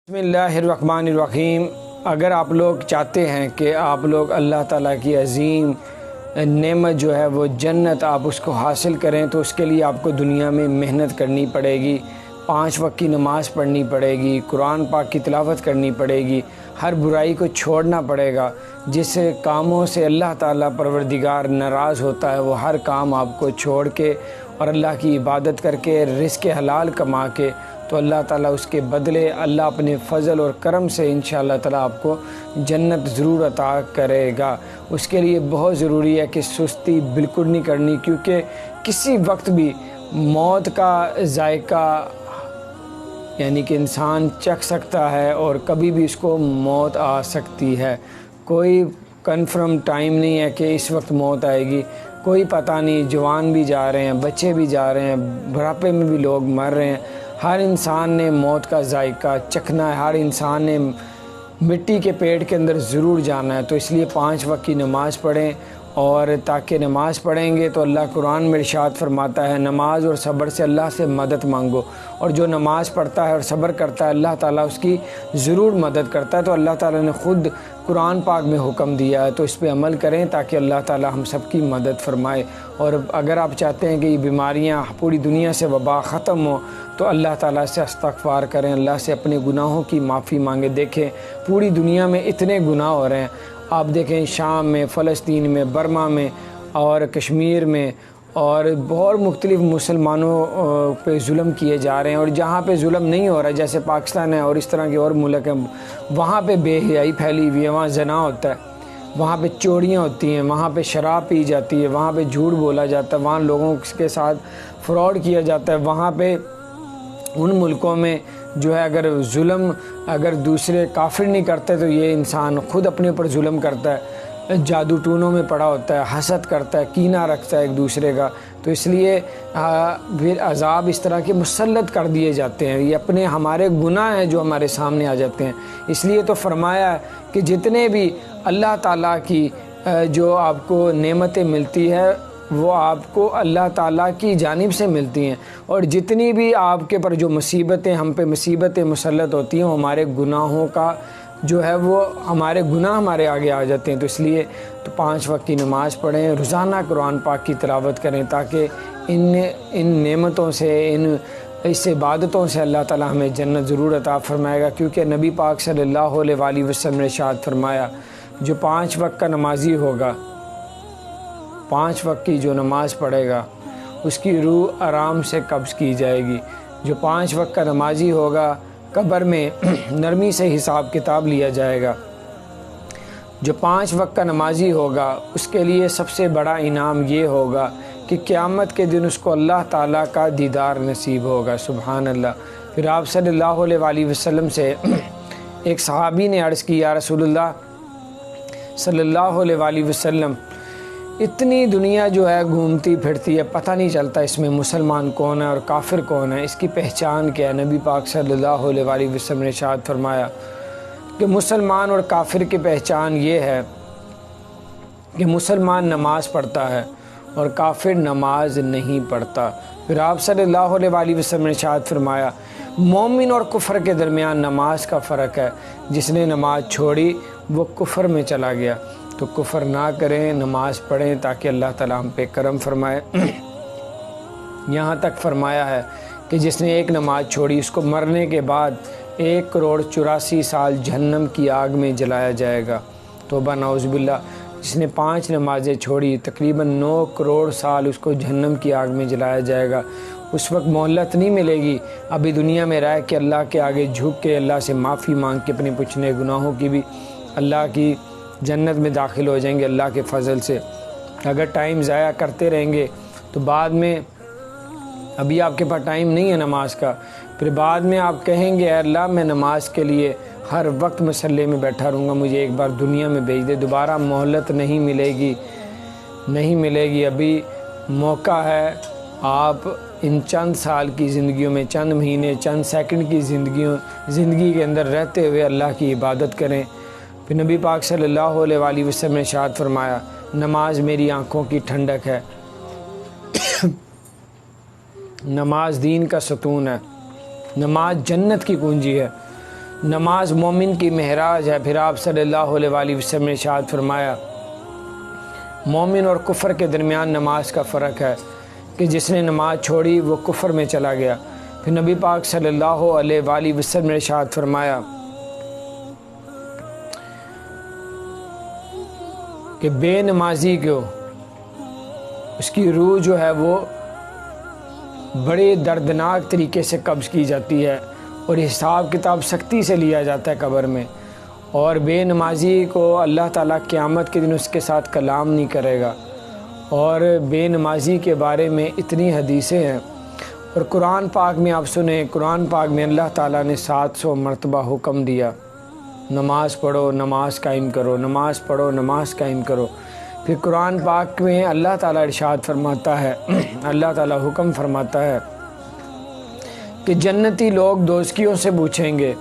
بسم اللہ الرحمن الرحیم۔ اگر آپ لوگ چاہتے ہیں کہ آپ لوگ اللہ تعالیٰ کی عظیم نعمت جو ہے وہ جنت آپ اس کو حاصل کریں تو اس کے لیے آپ کو دنیا میں محنت کرنی پڑے گی، 5 وقت کی نماز پڑھنی پڑے گی، قرآن پاک کی تلاوت کرنی پڑے گی، ہر برائی کو چھوڑنا پڑے گا۔ جس کاموں سے اللہ تعالیٰ پروردگار ناراض ہوتا ہے وہ ہر کام آپ کو چھوڑ کے اور اللہ کی عبادت کر کے رزق حلال کما کے تو اللہ تعالیٰ اس کے بدلے اللہ اپنے فضل اور کرم سے انشاءاللہ تعالیٰ آپ کو جنت ضرور عطا کرے گا۔ اس کے لیے بہت ضروری ہے کہ سستی بالکل نہیں کرنی، کیونکہ کسی وقت بھی موت کا ذائقہ یعنی کہ انسان چکھ سکتا ہے اور کبھی بھی اس کو موت آ سکتی ہے۔ کوئی کنفرم ٹائم نہیں ہے کہ اس وقت موت آئے گی، کوئی پتہ نہیں۔ جوان بھی جا رہے ہیں، بچے بھی جا رہے ہیں، بڑھاپے میں بھی لوگ مر رہے ہیں۔ ہر انسان نے موت کا ذائقہ چکھنا ہے، ہر انسان نے مٹی کے پیٹ کے اندر ضرور جانا ہے۔ تو اس لیے 5 وقت کی نماز پڑھیں، اور تاکہ نماز پڑھیں گے تو اللہ قرآن میں ارشاد فرماتا ہے نماز اور صبر سے اللہ سے مدد مانگو، اور جو نماز پڑھتا ہے اور صبر کرتا ہے اللہ تعالیٰ اس کی ضرور مدد کرتا ہے۔ تو اللہ تعالیٰ نے خود قرآن پاک میں حکم دیا ہے، تو اس پہ عمل کریں تاکہ اللہ تعالیٰ ہم سب کی مدد فرمائے۔ اور اگر آپ چاہتے ہیں کہ یہ بیماریاں پوری دنیا سے وبا ختم ہو تو اللہ تعالیٰ سے استغفار کریں، اللہ سے اپنے گناہوں کی معافی مانگیں۔ دیکھیں پوری دنیا میں اتنے گناہ ہو رہے ہیں، آپ دیکھیں شام میں، فلسطین میں، برما میں اور کشمیر میں اور بہت مختلف مسلمانوں پہ ظلم کیے جا رہے ہیں، اور جہاں پہ ظلم نہیں ہو رہا جیسے پاکستان ہے اور اس طرح کے اور ملک ہیں وہاں پہ بے حیائی پھیلی ہوئی ہے، وہاں زنا ہوتا ہے، وہاں پہ چوریاں ہوتی ہیں، وہاں پہ شراب پی جاتی ہے، وہاں پہ جھوٹ بولا جاتا ہے، وہاں لوگوں کے ساتھ فراڈ کیا جاتا ہے۔ وہاں پہ ان ملکوں میں جو ہے اگر دوسرے کافر نہیں کرتے تو یہ انسان خود اپنے اوپر ظلم کرتا ہے، جادو ٹونوں میں پڑا ہوتا ہے، حسد کرتا ہے، کینہ رکھتا ہے ایک دوسرے کا۔ تو اس لیے پھر عذاب اس طرح کے مسلط کر دیے جاتے ہیں، یہ ہمارے گناہ ہیں جو ہمارے سامنے آ جاتے ہیں۔ اس لیے تو فرمایا ہے کہ جتنے بھی اللہ تعالیٰ کی جو آپ کو نعمتیں ملتی ہے وہ آپ کو اللہ تعالیٰ کی جانب سے ملتی ہیں، اور جتنی بھی آپ کے پر جو مصیبتیں ہم پہ مصیبتیں مسلط ہوتی ہیں وہ ہمارے گناہوں کا جو ہے وہ ہمارے گناہ ہمارے آگے آ جاتے ہیں۔ تو اس لیے تو 5 وقت کی نماز پڑھیں، روزانہ قرآن پاک کی تلاوت کریں تاکہ ان نعمتوں سے اس عبادتوں سے اللہ تعالیٰ ہمیں جنت ضرور عطا فرمائے گا، کیونکہ نبی پاک صلی اللہ علیہ وآلہ وسلم نے ارشاد فرمایا جو 5 وقت کا نمازی ہوگا، 5 وقت کی جو نماز پڑھے گا اس کی روح آرام سے قبض کی جائے گی۔ جو 5 وقت کا نمازی ہوگا قبر میں نرمی سے حساب کتاب لیا جائے گا۔ جو 5 وقت کا نمازی ہوگا اس کے لیے سب سے بڑا انعام یہ ہوگا کہ قیامت کے دن اس کو اللہ تعالیٰ کا دیدار نصیب ہوگا۔ سبحان اللہ۔ پھر آپ صلی اللہ علیہ وآلہ وسلم سے ایک صحابی نے عرض کی یا رسول اللہ صلی اللہ علیہ وآلہ وسلم، اتنی دنیا جو ہے گھومتی پھرتی ہے، پتہ نہیں چلتا اس میں مسلمان کون ہے اور کافر کون ہے، اس کی پہچان کیا ہے؟ نبی پاک صلی اللہ علیہ وآلہ وسلم نے ارشاد فرمایا کہ مسلمان اور کافر کی پہچان یہ ہے کہ مسلمان نماز پڑھتا ہے اور کافر نماز نہیں پڑھتا۔ پھر آپ صلی اللہ علیہ وآلہ وسلم نے ارشاد فرمایا مومن اور کفر کے درمیان نماز کا فرق ہے، جس نے نماز چھوڑی وہ کفر میں چلا گیا۔ تو کفر نہ کریں، نماز پڑھیں تاکہ اللہ تعالیٰ ہم پہ کرم فرمائے۔ یہاں تک فرمایا ہے کہ جس نے ایک نماز چھوڑی اس کو مرنے کے بعد 1,84,00,000 سال جہنم کی آگ میں جلایا جائے گا۔ توبہ نعوذ باللہ۔ جس نے 5 نمازیں چھوڑی تقریباً 9 کروڑ سال اس کو جہنم کی آگ میں جلایا جائے گا۔ اس وقت مہلت نہیں ملے گی، ابھی دنیا میں رہ کے اللہ کے آگے جھک کے اللہ سے معافی مانگ کے اپنے پچھلے گناہوں کی بھی اللہ کی جنت میں داخل ہو جائیں گے اللہ کے فضل سے۔ اگر ٹائم ضائع کرتے رہیں گے تو بعد میں ابھی آپ کے پاس ٹائم نہیں ہے نماز کا، پھر بعد میں آپ کہیں گے اے اللہ میں نماز کے لیے ہر وقت مصلی میں بیٹھا رہوں گا، مجھے ایک بار دنیا میں بھیج دے، دوبارہ مہلت نہیں ملے گی۔ ابھی موقع ہے، آپ ان چند سال کی زندگیوں میں، چند مہینے، چند سیکنڈ کی زندگی کے اندر رہتے ہوئے اللہ کی عبادت کریں۔ پھر نبی پاک صلی اللہ علیہ وآلہ وسلم نے ارشاد فرمایا نماز میری آنکھوں کی ٹھنڈک ہے، نماز دین کا ستون ہے، نماز جنت کی کنجی ہے۔ نماز مومن کی معراج ہے۔ پھر آپ صلی اللہ علیہ وسلم نے ارشاد فرمایا مومن اور کفر کے درمیان نماز کا فرق ہے کہ جس نے نماز چھوڑی وہ کفر میں چلا گیا۔ پھر نبی پاک صلی اللہ علیہ وسلم نے ارشاد فرمایا کہ بے نمازی کو اس کی روح جو ہے وہ بڑے دردناک طریقے سے قبض کی جاتی ہے اور حساب کتاب سختی سے لیا جاتا ہے قبر میں، اور بے نمازی کو اللہ تعالیٰ قیامت کے دن اس کے ساتھ کلام نہیں کرے گا۔ اور بے نمازی کے بارے میں اتنی حدیثیں ہیں، اور قرآن پاک میں آپ سنیں، قرآن پاک میں اللہ تعالیٰ نے 700 مرتبہ حکم دیا نماز پڑھو، نماز قائم کرو، نماز پڑھو، نماز قائم کرو۔ پھر قرآن پاک میں اللہ تعالیٰ ارشاد فرماتا ہے، اللہ تعالیٰ حکم فرماتا ہے کہ جنتی لوگ دوزکیوں سے پوچھیں گے،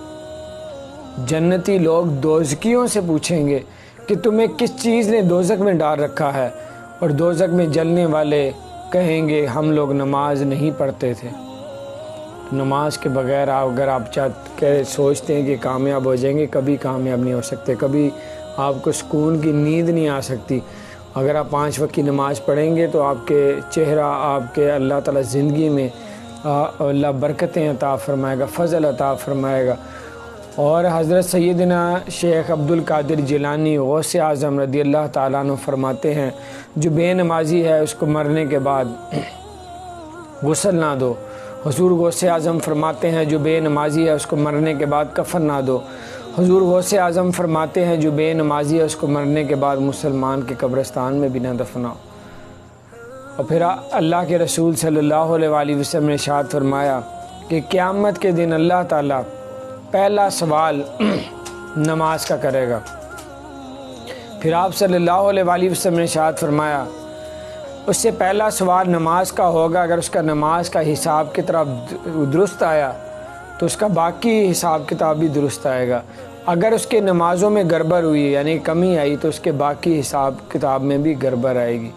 جنتی لوگ دوزکیوں سے پوچھیں گے کہ تمہیں کس چیز نے دوزخ میں ڈال رکھا ہے، اور دوزخ میں جلنے والے کہیں گے ہم لوگ نماز نہیں پڑھتے تھے۔ نماز کے بغیر اگر آپ سوچتے ہیں کہ کامیاب ہو جائیں گے، کبھی کامیاب نہیں ہو سکتے، کبھی آپ کو سکون کی نیند نہیں آ سکتی۔ اگر آپ 5 وقت کی نماز پڑھیں گے تو آپ کے چہرہ، آپ کے اللہ تعالیٰ زندگی میں اللہ برکتیں عطا فرمائے گا، فضل عطا فرمائے گا۔ اور حضرت سیدنا شیخ عبد القادر جیلانی غوث اعظم رضی اللہ تعالیٰ عنہ فرماتے ہیں جو بے نمازی ہے اس کو مرنے کے بعد غسل نہ دو۔ حضور غوث اعظم فرماتے ہیں جو بے نمازی ہے اس کو مرنے کے بعد کفن نہ دو۔ حضور غوث اعظم فرماتے ہیں جو بے نمازی ہے اس کو مرنے کے بعد مسلمان کے قبرستان میں بھی نہ دفناؤ۔ اور پھر اللہ کے رسول صلی اللہ علیہ وسلم نے ارشاد فرمایا کہ قیامت کے دن اللہ تعالیٰ پہلا سوال نماز کا کرے گا۔ پھر آپ صلی اللہ علیہ وسلم نے ارشاد فرمایا اس سے پہلا سوال نماز کا ہوگا، اگر اس کا نماز کا حساب کتاب درست آیا تو اس کا باقی حساب کتاب بھی درست آئے گا۔ اگر اس کے نمازوں میں گڑبڑ ہوئی یعنی کمی آئی تو اس کے باقی حساب کتاب میں بھی گڑبڑ آئے گی۔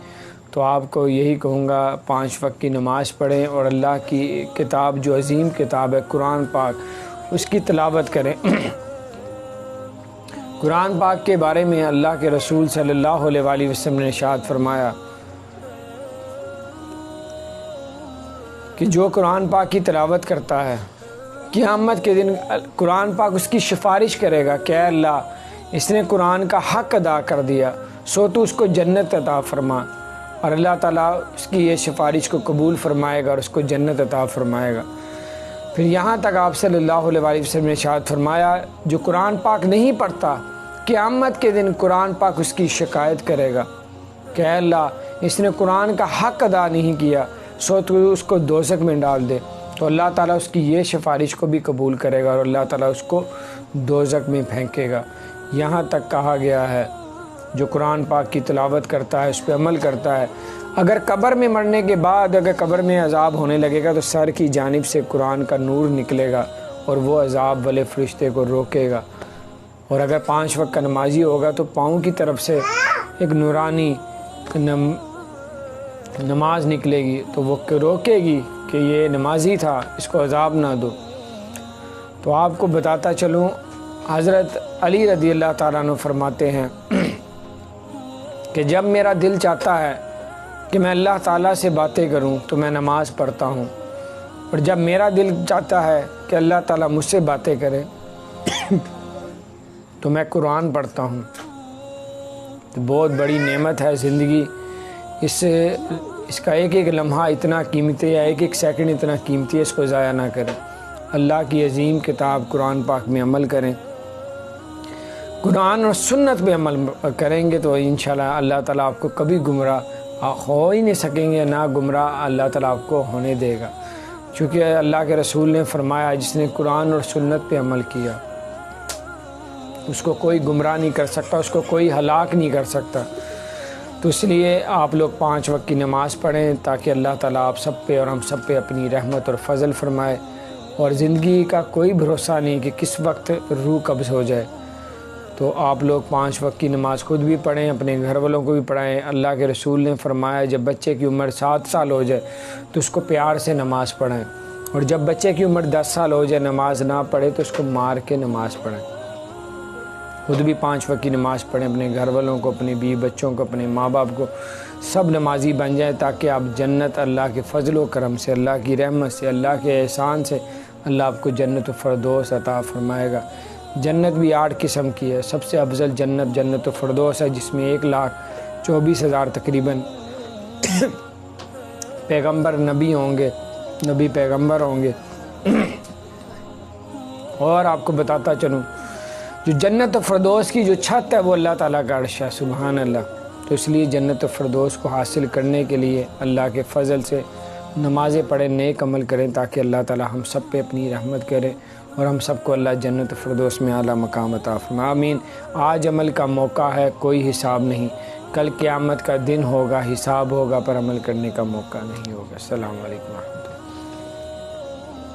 تو آپ کو یہی کہوں گا 5 وقت کی نماز پڑھیں اور اللہ کی کتاب جو عظیم کتاب ہے قرآن پاک اس کی تلاوت کریں۔ قرآن پاک کے بارے میں اللہ کے رسول صلی اللہ علیہ وسلم نے ارشاد فرمایا کہ جو قرآن پاک کی تلاوت کرتا ہے قیامت کے دن قرآن پاک اس کی سفارش کرے گا کہ اے اللہ اس نے قرآن کا حق ادا کر دیا سو تو اس کو جنت عطا فرما، اور اللہ تعالیٰ اس کی یہ سفارش کو قبول فرمائے گا اور اس کو جنت عطا فرمائے گا۔ پھر یہاں تک آپ صلی اللہ علیہ وسلم نے ارشاد فرمایا جو قرآن پاک نہیں پڑھتا قیامت کے دن قرآن پاک اس کی شکایت کرے گا کہ اے اللہ اس نے قرآن کا حق ادا نہیں کیا سو تو اس کو دوزخ میں ڈال دے، تو اللہ تعالیٰ اس کی یہ سفارش کو بھی قبول کرے گا اور اللہ تعالیٰ اس کو دوزخ میں پھینکے گا۔ یہاں تک کہا گیا ہے جو قرآن پاک کی تلاوت کرتا ہے اس پہ عمل کرتا ہے، اگر قبر میں مرنے کے بعد اگر قبر میں عذاب ہونے لگے گا تو سر کی جانب سے قرآن کا نور نکلے گا اور وہ عذاب والے فرشتے کو روکے گا، اور اگر 5 وقت کا نمازی ہوگا تو پاؤں کی طرف سے ایک نورانی نماز نکلے گی تو وہ روکے گی کہ یہ نمازی تھا اس کو عذاب نہ دو۔ تو آپ کو بتاتا چلوں حضرت علی رضی اللہ تعالیٰ عنہ فرماتے ہیں کہ جب میرا دل چاہتا ہے کہ میں اللہ تعالیٰ سے باتیں کروں تو میں نماز پڑھتا ہوں، اور جب میرا دل چاہتا ہے کہ اللہ تعالیٰ مجھ سے باتیں کرے تو میں قرآن پڑھتا ہوں۔ تو بہت بڑی نعمت ہے زندگی، اس کا ایک ایک لمحہ اتنا قیمتی ہے، ایک ایک سیکنڈ اتنا قیمتی ہے، اس کو ضائع نہ کریں۔ اللہ کی عظیم کتاب قرآن پاک میں عمل کریں، قرآن اور سنت پہ عمل کریں گے تو انشاءاللہ اللہ تعالیٰ آپ کو کبھی گمراہ ہو ہی نہیں سکیں گے، نہ گمراہ اللہ تعالیٰ آپ کو ہونے دے گا، چونکہ اللہ کے رسول نے فرمایا جس نے قرآن اور سنت پہ عمل کیا اس کو کوئی گمراہ نہیں کر سکتا، اس کو کوئی ہلاک نہیں کر سکتا۔ تو اس لیے آپ لوگ 5 وقت کی نماز پڑھیں تاکہ اللہ تعالیٰ آپ سب پہ اور ہم سب پہ اپنی رحمت اور فضل فرمائے، اور زندگی کا کوئی بھروسہ نہیں کہ کس وقت روح قبض ہو جائے۔ تو آپ لوگ 5 وقت کی نماز خود بھی پڑھیں، اپنے گھر والوں کو بھی پڑھائیں۔ اللہ کے رسول نے فرمایا جب بچے کی عمر 7 سال ہو جائے تو اس کو پیار سے نماز پڑھائیں، اور جب بچے کی عمر 10 سال ہو جائے نماز نہ پڑھے تو اس کو مار کے نماز پڑھیں، خود بھی 5 وقت کی نماز پڑھیں، اپنے گھر والوں کو، اپنے بیوی بچوں کو، اپنے ماں باپ کو، سب نمازی بن جائیں، تاکہ آپ جنت اللہ کے فضل و کرم سے، اللہ کی رحمت سے، اللہ کے احسان سے اللہ آپ کو جنت الفردوس عطا فرمائے گا۔ جنت بھی 8 قسم کی ہے، سب سے افضل جنت جنت الفردوس ہے، جس میں 1,24,000 تقریباً پیغمبر نبی ہوں گے، نبی پیغمبر ہوں گے۔ اور آپ کو بتاتا چلوں، جو جنت الفردوس کی جو چھت ہے وہ اللہ تعالیٰ کا عرش ہے، سبحان اللہ۔ تو اس لیے جنت الفردوس کو حاصل کرنے کے لیے اللہ کے فضل سے نمازیں پڑھیں، نیک عمل کریں، تاکہ اللہ تعالیٰ ہم سب پہ اپنی رحمت کرے اور ہم سب کو اللہ جنت الفردوس میں اعلیٰ مقام عطا فرمائے، آمین۔ آج عمل کا موقع ہے، کوئی حساب نہیں، کل قیامت کا دن ہوگا، حساب ہوگا، پر عمل کرنے کا موقع نہیں ہوگا۔ السلام علیکم۔